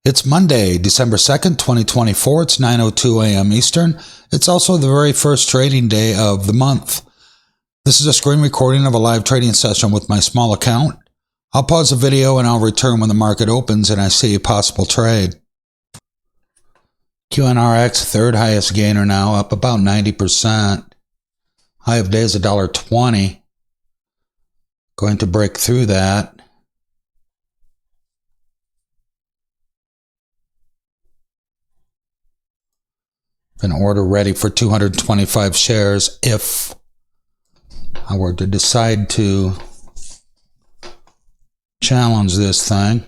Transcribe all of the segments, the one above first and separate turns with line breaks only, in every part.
It's Monday, December 2nd, 2024. It's 9:02 a.m. Eastern. It's also the very first trading day of the month. This is a screen recording of a live trading session with my small account. I'll pause the video and I'll return when the market opens and I see a possible trade. QNRX, third highest gainer now, up about 90%. High of day is $1.20. Going to break through that. An order ready for 225 shares if I were to decide to challenge this thing.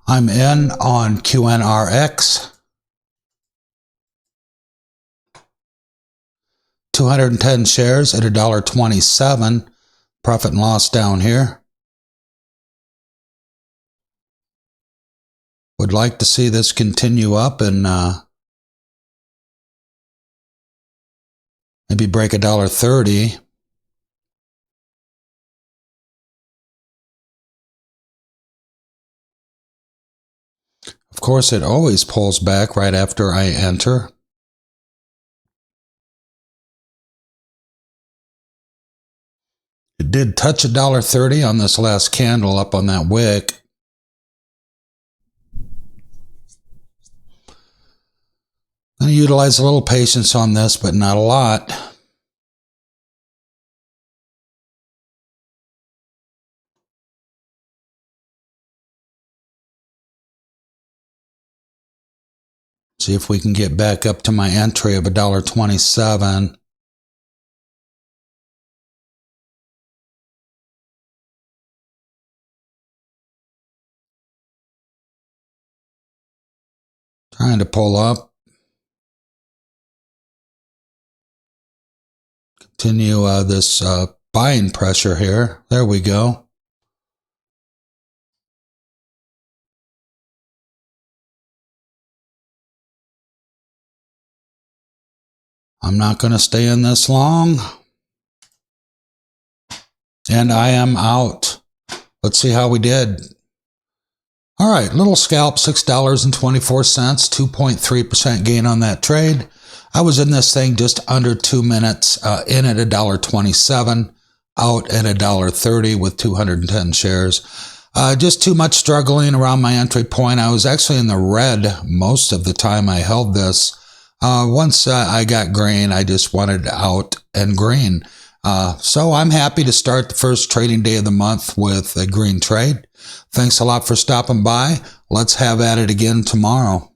I'm in on QNRX. 210 shares at $1.27. Profit and loss down here. Would like to see this continue up and maybe break $1.30. Of course, it always pulls back right after I enter. It did touch $1.30 on this last candle up on that wick. I'm going to utilize a little patience on this, but not a lot. See if we can get back up to my entry of $1.27. Trying to pull up. Continue this buying pressure here. There we go. I'm not going to stay in this long. And I am out. Let's see how we did. All right, little scalp, $6.24, 2.3% gain on that trade. I was in this thing just under 2 minutes, in at $1.27, out at $1.30 with 210 shares. Just too much struggling around my entry point. I was actually in the red most of the time I held this. Once I got green, I just wanted out and green. So I'm happy to start the first trading day of the month with a green trade. Thanks a lot for stopping by. Let's have at it again tomorrow.